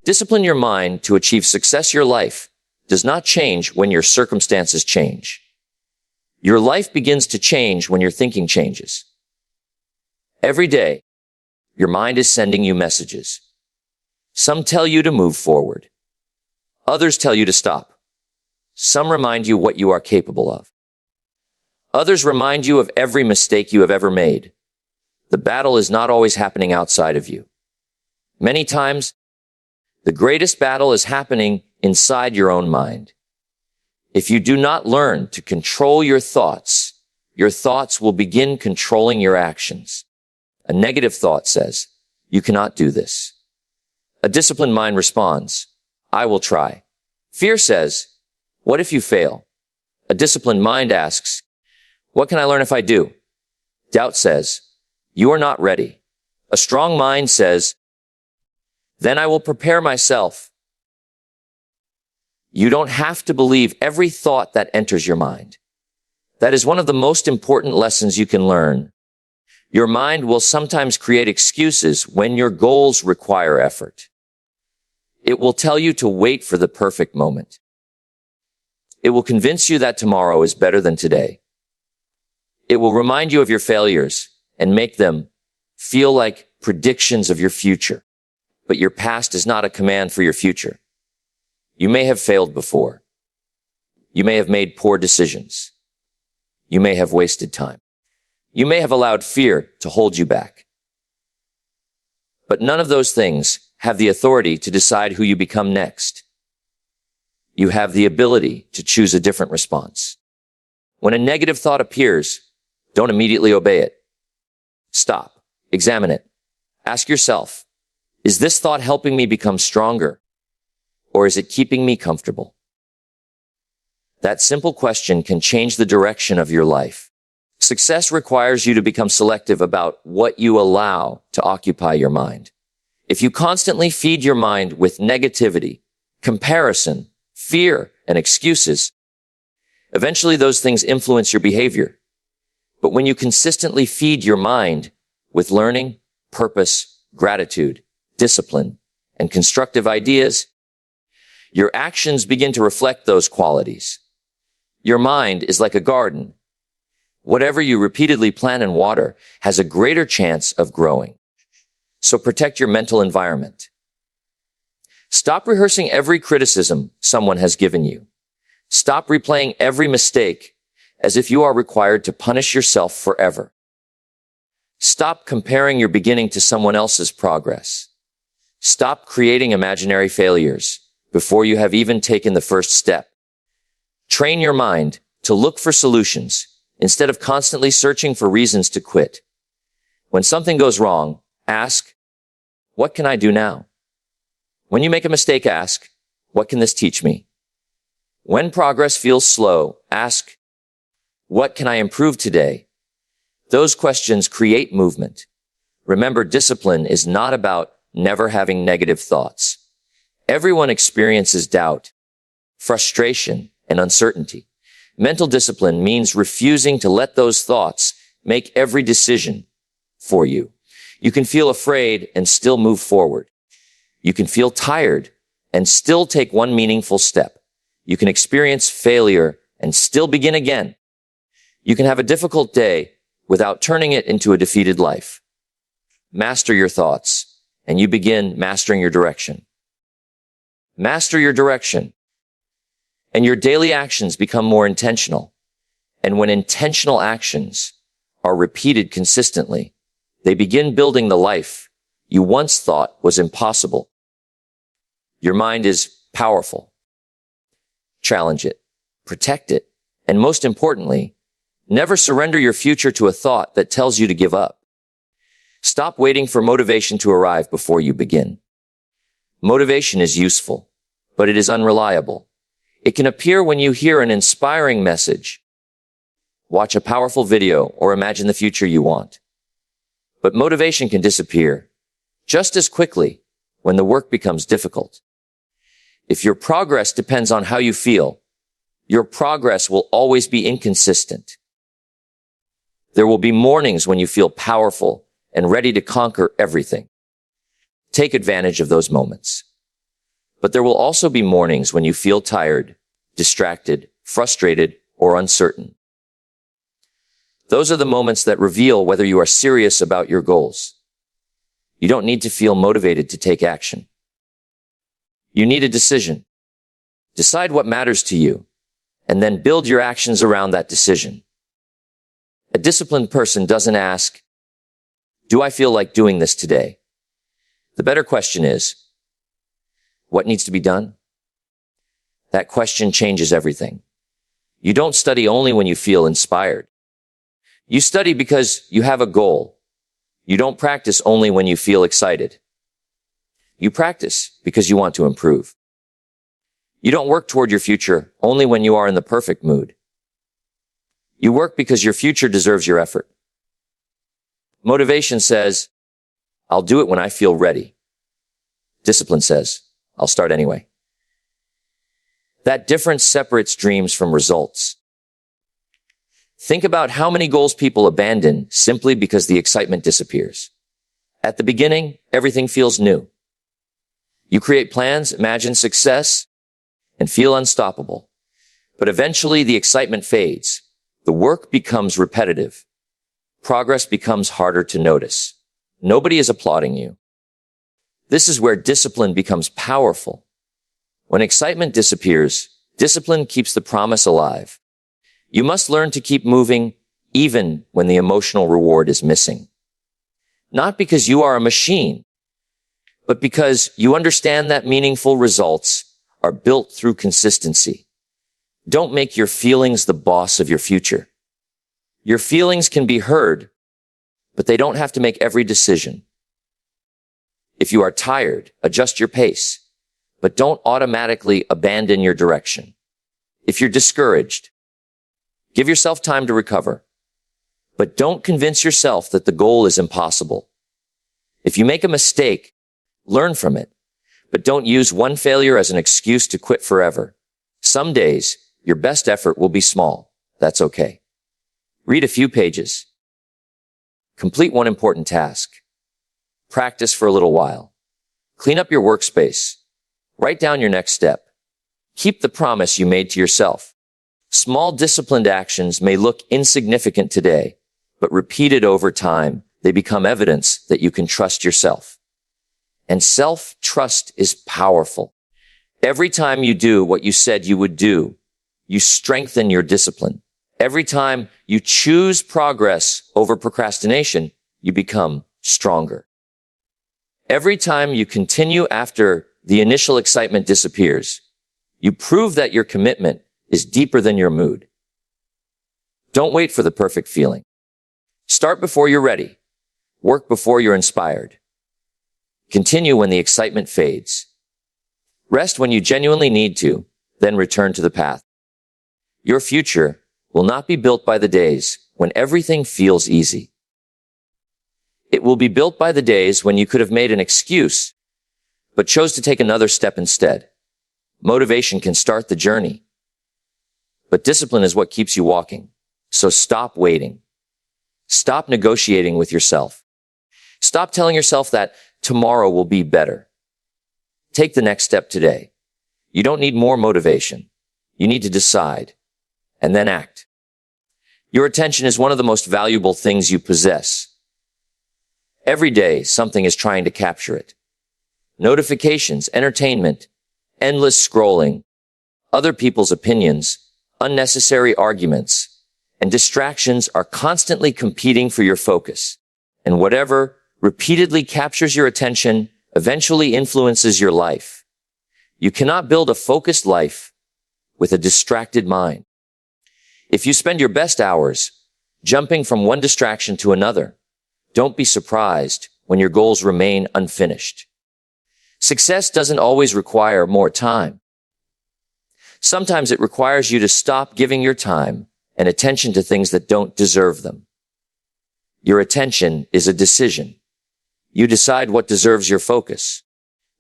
Discipline your mind to achieve success. Your life does not change when your circumstances change. Your life begins to change when your thinking changes. Every day, your mind is sending you messages. Some tell you to move forward. Others tell you to stop. Some remind you what you are capable of. Others remind you of every mistake you have ever made. The battle is not always happening outside of you. Many times, the greatest battle is happening inside your own mind. If you do not learn to control your thoughts will begin controlling your actions. A negative thought says, "You cannot do this." A disciplined mind responds, "I will try." Fear says, "What if you fail?" A disciplined mind asks, "What can I learn if I do?" Doubt says, "You are not ready." A strong mind says, "Then I will prepare myself." You don't have to believe every thought that enters your mind. That is one of the most important lessons you can learn. Your mind will sometimes create excuses when your goals require effort. It will tell you to wait for the perfect moment. It will convince you that tomorrow is better than today. It will remind you of your failures and make them feel like predictions of your future. But your past is not a command for your future. You may have failed before. You may have made poor decisions. You may have wasted time. You may have allowed fear to hold you back. But none of those things have the authority to decide who you become next. You have the ability to choose a different response. When a negative thought appears, don't immediately obey it. Stop. Examine it. Ask yourself, is this thought helping me become stronger? Or is it keeping me comfortable? That simple question can change the direction of your life. Success requires you to become selective about what you allow to occupy your mind. If you constantly feed your mind with negativity, comparison, fear, and excuses, eventually those things influence your behavior. But when you consistently feed your mind with learning, purpose, gratitude, discipline, and constructive ideas, your actions begin to reflect those qualities. Your mind is like a garden. Whatever you repeatedly plant and water has a greater chance of growing. So protect your mental environment. Stop rehearsing every criticism someone has given you. Stop replaying every mistake as if you are required to punish yourself forever. Stop comparing your beginning to someone else's progress. Stop creating imaginary failures before you have even taken the first step. Train your mind to look for solutions instead of constantly searching for reasons to quit. When something goes wrong, ask, what can I do now? When you make a mistake, ask, what can this teach me? When progress feels slow, ask, what can I improve today? Those questions create movement. Remember, discipline is not about never having negative thoughts. Everyone experiences doubt, frustration, and uncertainty. Mental discipline means refusing to let those thoughts make every decision for you. You can feel afraid and still move forward. You can feel tired and still take one meaningful step. You can experience failure and still begin again. You can have a difficult day without turning it into a defeated life. Master your thoughts, and you begin mastering your direction. Master your direction, and your daily actions become more intentional. And when intentional actions are repeated consistently, they begin building the life you once thought was impossible. Your mind is powerful. Challenge it, protect it, and most importantly, never surrender your future to a thought that tells you to give up. Stop waiting for motivation to arrive before you begin. Motivation is useful, but it is unreliable. It can appear when you hear an inspiring message, watch a powerful video, or imagine the future you want. But motivation can disappear just as quickly when the work becomes difficult. If your progress depends on how you feel, your progress will always be inconsistent. There will be mornings when you feel powerful and ready to conquer everything. Take advantage of those moments. But there will also be mornings when you feel tired, distracted, frustrated, or uncertain. Those are the moments that reveal whether you are serious about your goals. You don't need to feel motivated to take action. You need a decision. Decide what matters to you, and then build your actions around that decision. A disciplined person doesn't ask, "Do I feel like doing this today?" The better question is, "What needs to be done?" That question changes everything. You don't study only when you feel inspired. You study because you have a goal. You don't practice only when you feel excited. You practice because you want to improve. You don't work toward your future only when you are in the perfect mood. You work because your future deserves your effort. Motivation says, "I'll do it when I feel ready." Discipline says, "I'll start anyway." That difference separates dreams from results. Think about how many goals people abandon simply because the excitement disappears. At the beginning, everything feels new. You create plans, imagine success, and feel unstoppable. But eventually the excitement fades. The work becomes repetitive. Progress becomes harder to notice. Nobody is applauding you. This is where discipline becomes powerful. When excitement disappears, discipline keeps the promise alive. You must learn to keep moving even when the emotional reward is missing. Not because you are a machine, but because you understand that meaningful results are built through consistency. Don't make your feelings the boss of your future. Your feelings can be heard, but they don't have to make every decision. If you are tired, adjust your pace, but don't automatically abandon your direction. If you're discouraged, give yourself time to recover, but don't convince yourself that the goal is impossible. If you make a mistake, learn from it, but don't use one failure as an excuse to quit forever. Some days, your best effort will be small. That's okay. Read a few pages. Complete one important task. Practice for a little while. Clean up your workspace. Write down your next step. Keep the promise you made to yourself. Small disciplined actions may look insignificant today, but repeated over time, they become evidence that you can trust yourself. And self-trust is powerful. Every time you do what you said you would do, you strengthen your discipline. Every time you choose progress over procrastination, you become stronger. Every time you continue after the initial excitement disappears, you prove that your commitment is deeper than your mood. Don't wait for the perfect feeling. Start before you're ready. Work before you're inspired. Continue when the excitement fades. Rest when you genuinely need to, then return to the path. Your future will not be built by the days when everything feels easy. It will be built by the days when you could have made an excuse, but chose to take another step instead. Motivation can start the journey, but discipline is what keeps you walking. So stop waiting. Stop negotiating with yourself. Stop telling yourself that tomorrow will be better. Take the next step today. You don't need more motivation. You need to decide and then act. Your attention is one of the most valuable things you possess. Every day, something is trying to capture it. Notifications, entertainment, endless scrolling, other people's opinions, unnecessary arguments, and distractions are constantly competing for your focus. And whatever repeatedly captures your attention eventually influences your life. You cannot build a focused life with a distracted mind. If you spend your best hours jumping from one distraction to another, don't be surprised when your goals remain unfinished. Success doesn't always require more time. Sometimes it requires you to stop giving your time and attention to things that don't deserve them. Your attention is a decision. You decide what deserves your focus.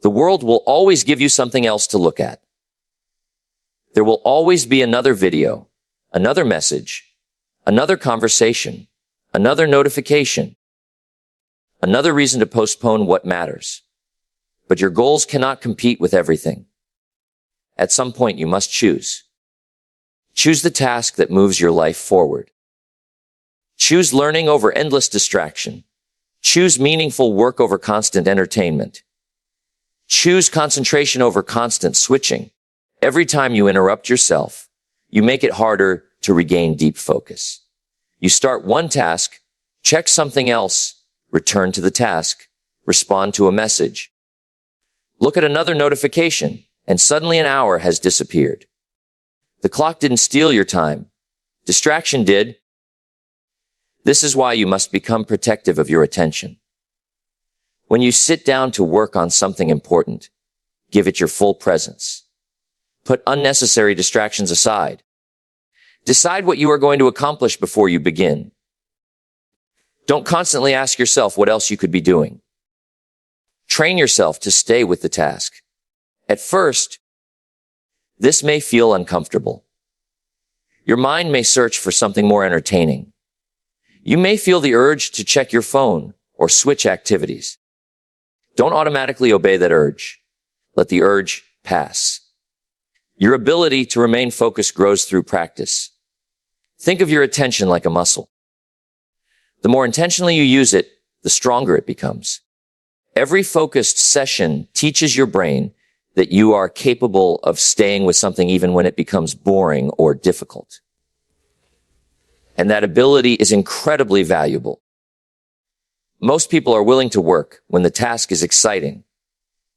The world will always give you something else to look at. There will always be another video, another message, another conversation, another notification, another reason to postpone what matters. But your goals cannot compete with everything. At some point, you must choose. Choose the task that moves your life forward. Choose learning over endless distraction. Choose meaningful work over constant entertainment. Choose concentration over constant switching. Every time you interrupt yourself, you make it harder to regain deep focus. You start one task, check something else, return to the task, respond to a message. Look at another notification, and suddenly an hour has disappeared. The clock didn't steal your time. Distraction did. This is why you must become protective of your attention. When you sit down to work on something important, give it your full presence. Put unnecessary distractions aside. Decide what you are going to accomplish before you begin. Don't constantly ask yourself what else you could be doing. Train yourself to stay with the task. At first, this may feel uncomfortable. Your mind may search for something more entertaining. You may feel the urge to check your phone or switch activities. Don't automatically obey that urge. Let the urge pass. Your ability to remain focused grows through practice. Think of your attention like a muscle. The more intentionally you use it, the stronger it becomes. Every focused session teaches your brain that you are capable of staying with something even when it becomes boring or difficult. And that ability is incredibly valuable. Most people are willing to work when the task is exciting.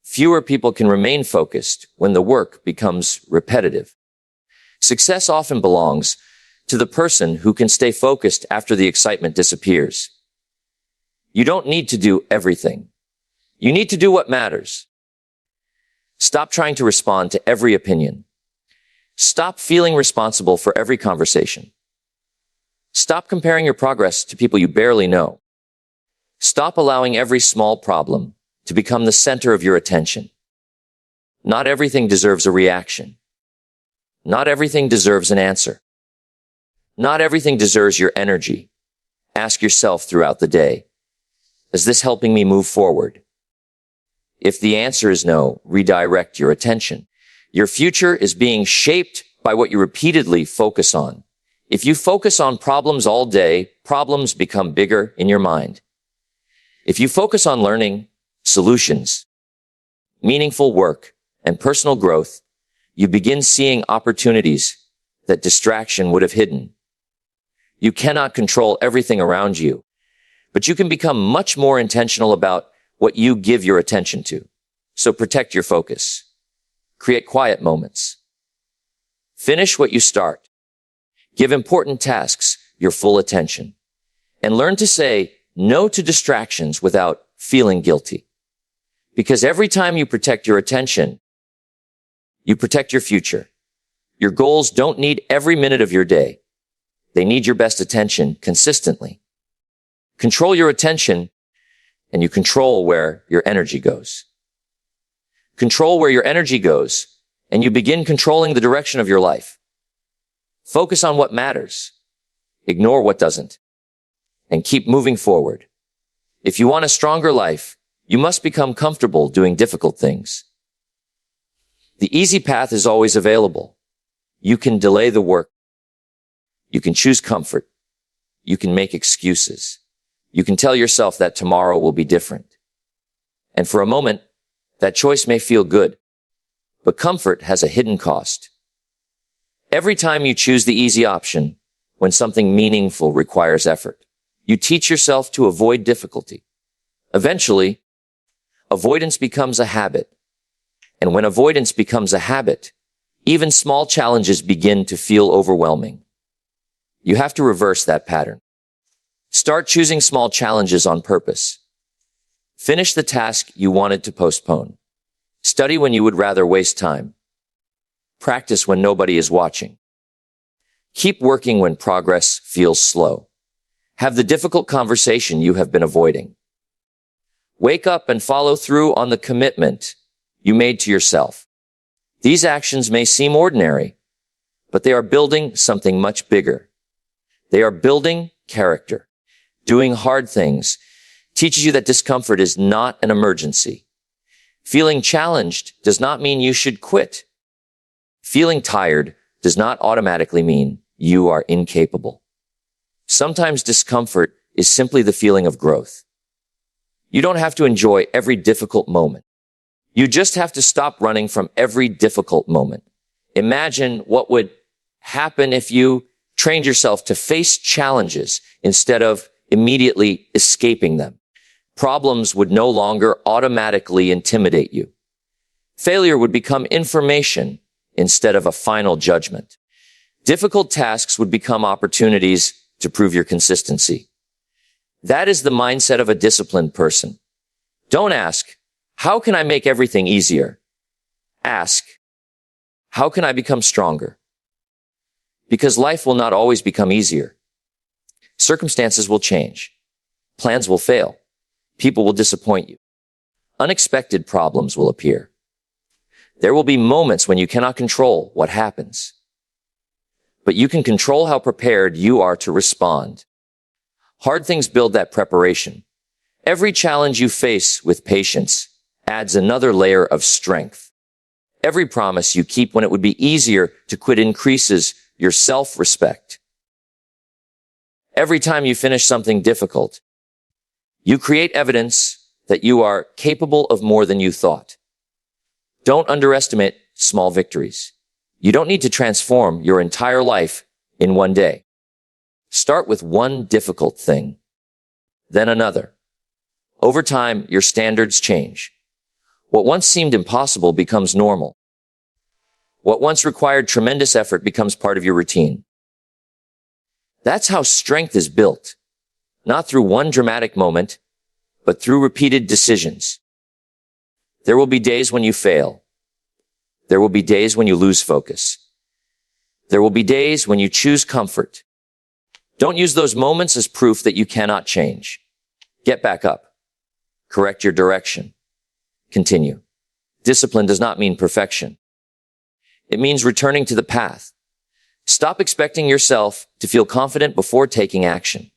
Fewer people can remain focused when the work becomes repetitive. Success often belongs to the person who can stay focused after the excitement disappears. You don't need to do everything. You need to do what matters. Stop trying to respond to every opinion. Stop feeling responsible for every conversation. Stop comparing your progress to people you barely know. Stop allowing every small problem to become the center of your attention. Not everything deserves a reaction. Not everything deserves an answer. Not everything deserves your energy. Ask yourself throughout the day, is this helping me move forward? If the answer is no, redirect your attention. Your future is being shaped by what you repeatedly focus on. If you focus on problems all day, problems become bigger in your mind. If you focus on learning, solutions, meaningful work, and personal growth, you begin seeing opportunities that distraction would have hidden. You cannot control everything around you, but you can become much more intentional about what you give your attention to. So protect your focus. Create quiet moments. Finish what you start. Give important tasks your full attention. And learn to say no to distractions without feeling guilty. Because every time you protect your attention, you protect your future. Your goals don't need every minute of your day. They need your best attention consistently. Control your attention, and you control where your energy goes. Control where your energy goes, and you begin controlling the direction of your life. Focus on what matters. Ignore what doesn't. And keep moving forward. If you want a stronger life, you must become comfortable doing difficult things. The easy path is always available. You can delay the work. You can choose comfort. You can make excuses. You can tell yourself that tomorrow will be different. And for a moment, that choice may feel good, but comfort has a hidden cost. Every time you choose the easy option, when something meaningful requires effort, you teach yourself to avoid difficulty. Eventually, avoidance becomes a habit. And when avoidance becomes a habit, even small challenges begin to feel overwhelming. You have to reverse that pattern. Start choosing small challenges on purpose. Finish the task you wanted to postpone. Study when you would rather waste time. Practice when nobody is watching. Keep working when progress feels slow. Have the difficult conversation you have been avoiding. Wake up and follow through on the commitment you made to yourself. These actions may seem ordinary, but they are building something much bigger. They are building character. Doing hard things teaches you that discomfort is not an emergency. Feeling challenged does not mean you should quit. Feeling tired does not automatically mean you are incapable. Sometimes discomfort is simply the feeling of growth. You don't have to enjoy every difficult moment. You just have to stop running from every difficult moment. Imagine what would happen if you trained yourself to face challenges instead of immediately escaping them. Problems would no longer automatically intimidate you. Failure would become information instead of a final judgment. Difficult tasks would become opportunities to prove your consistency. That is the mindset of a disciplined person. Don't ask, how can I make everything easier? Ask, how can I become stronger? Because life will not always become easier. Circumstances will change. Plans will fail. People will disappoint you. Unexpected problems will appear. There will be moments when you cannot control what happens. But you can control how prepared you are to respond. Hard things build that preparation. Every challenge you face with patience adds another layer of strength. Every promise you keep when it would be easier to quit increases your self-respect. Every time you finish something difficult, you create evidence that you are capable of more than you thought. Don't underestimate small victories. You don't need to transform your entire life in one day. Start with one difficult thing, then another. Over time, your standards change. What once seemed impossible becomes normal. What once required tremendous effort becomes part of your routine. That's how strength is built, not through one dramatic moment, but through repeated decisions. There will be days when you fail. There will be days when you lose focus. There will be days when you choose comfort. Don't use those moments as proof that you cannot change. Get back up. Correct your direction. Continue. Discipline does not mean perfection. It means returning to the path. Stop expecting yourself to feel confident before taking action.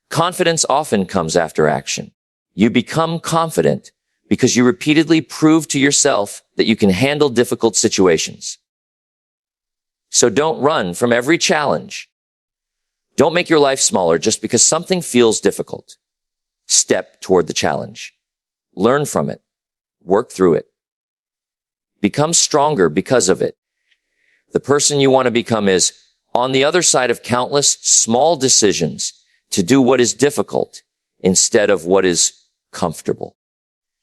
Confidence often comes after action. You become confident because you repeatedly prove to yourself that you can handle difficult situations. So don't run from every challenge. Don't make your life smaller just because something feels difficult. Step toward the challenge. Learn from it. Work through it. Become stronger because of it. The person you want to become is on the other side of countless small decisions to do what is difficult instead of what is comfortable.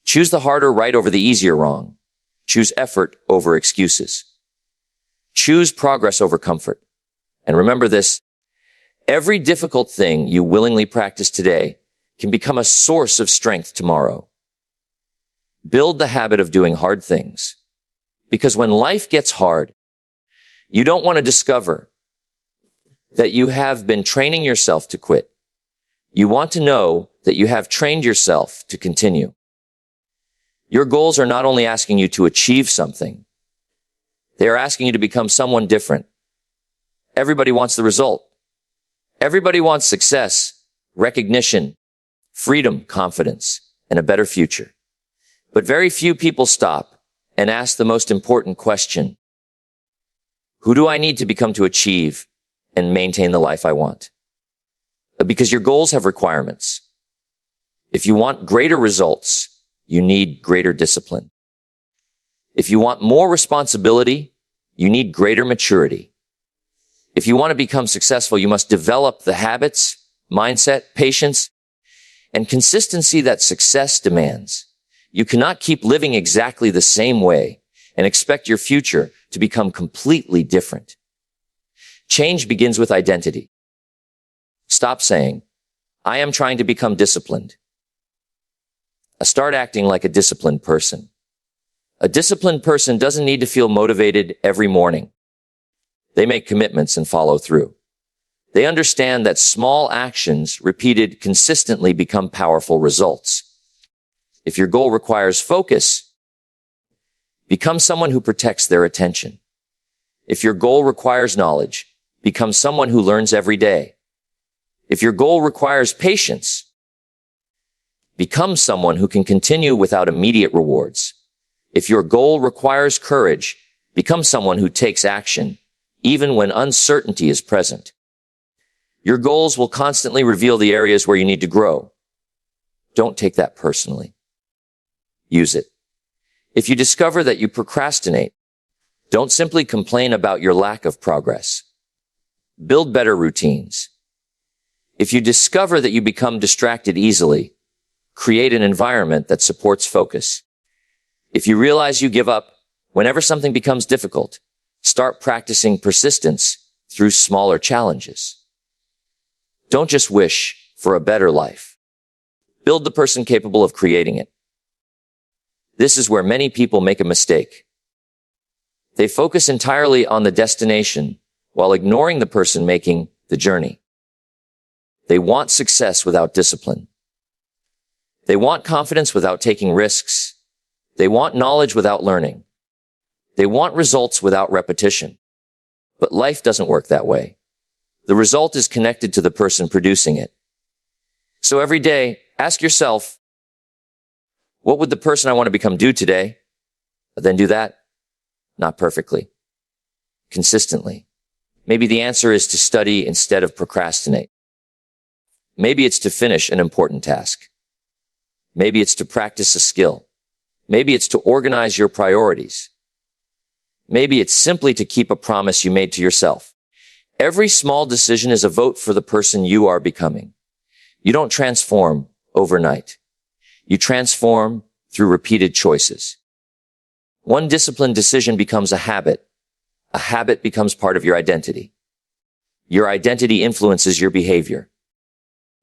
Choose the harder right over the easier wrong. Choose effort over excuses. Choose progress over comfort. And remember this, every difficult thing you willingly practice today can become a source of strength tomorrow. Build the habit of doing hard things. Because when life gets hard, you don't want to discover that you have been training yourself to quit. You want to know that you have trained yourself to continue. Your goals are not only asking you to achieve something, they are asking you to become someone different. Everybody wants the result. Everybody wants success, recognition, freedom, confidence, and a better future. But very few people stop and ask the most important question. Who do I need to become to achieve and maintain the life I want? Because your goals have requirements. If you want greater results, you need greater discipline. If you want more responsibility, you need greater maturity. If you want to become successful, you must develop the habits, mindset, patience, and consistency that success demands. You cannot keep living exactly the same way and expect your future to become completely different. Change begins with identity. Stop saying, I am trying to become disciplined. Start acting like a disciplined person. A disciplined person doesn't need to feel motivated every morning. They make commitments and follow through. They understand that small actions repeated consistently become powerful results. If your goal requires focus, become someone who protects their attention. If your goal requires knowledge, become someone who learns every day. If your goal requires patience, become someone who can continue without immediate rewards. If your goal requires courage, Become someone who takes action, even when uncertainty is present. Your goals will constantly reveal the areas where you need to grow. Don't take that personally. Use it. If you discover that you procrastinate, don't simply complain about your lack of progress. Build better routines. If you discover that you become distracted easily, create an environment that supports focus. If you realize you give up whenever something becomes difficult, start practicing persistence through smaller challenges. Don't just wish for a better life. Build the person capable of creating it. This is where many people make a mistake. They focus entirely on the destination while ignoring the person making the journey. They want success without discipline. They want confidence without taking risks. They want knowledge without learning. They want results without repetition. But life doesn't work that way. The result is connected to the person producing it. So every day, ask yourself, what would the person I want to become do today? But then do that. Not perfectly. Consistently. Maybe the answer is to study instead of procrastinate. Maybe it's to finish an important task. Maybe it's to practice a skill. Maybe it's to organize your priorities. Maybe it's simply to keep a promise you made to yourself. Every small decision is a vote for the person you are becoming. You don't transform overnight. You transform through repeated choices. One disciplined decision becomes a habit. A habit becomes part of your identity. Your identity influences your behavior.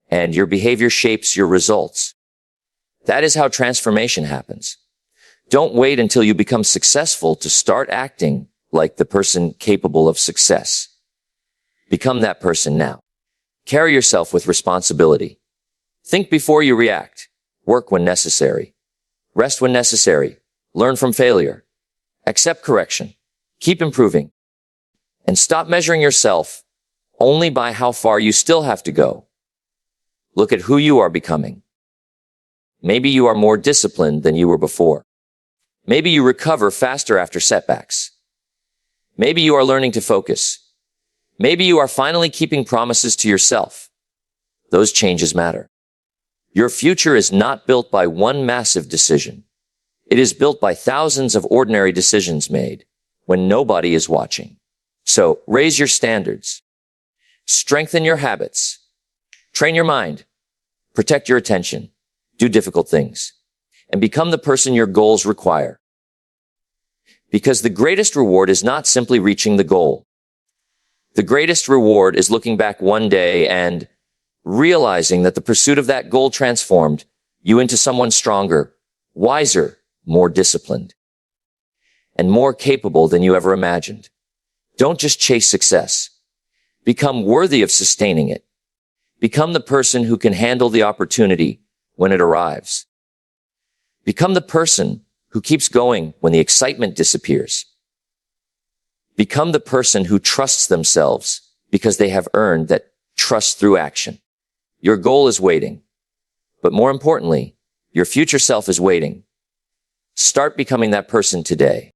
And your behavior shapes your results. That is how transformation happens. Don't wait until you become successful to start acting like the person capable of success. Become that person now. Carry yourself with responsibility. Think before you react. Work when necessary. Rest when necessary. Learn from failure. Accept correction. Keep improving. And stop measuring yourself only by how far you still have to go. Look at who you are becoming. Maybe you are more disciplined than you were before. Maybe you recover faster after setbacks. Maybe you are learning to focus. Maybe you are finally keeping promises to yourself. Those changes matter. Your future is not built by one massive decision. It is built by thousands of ordinary decisions made when nobody is watching. So raise your standards. Strengthen your habits. Train your mind. Protect your attention. Do difficult things. And become the person your goals require. Because the greatest reward is not simply reaching the goal. The greatest reward is looking back one day and realizing that the pursuit of that goal transformed you into someone stronger, wiser, more disciplined, and more capable than you ever imagined. Don't just chase success. Become worthy of sustaining it. Become the person who can handle the opportunity when it arrives. Become the person who keeps going when the excitement disappears. Become the person who trusts themselves because they have earned that trust through action. Your goal is waiting, but more importantly, your future self is waiting. Start becoming that person today.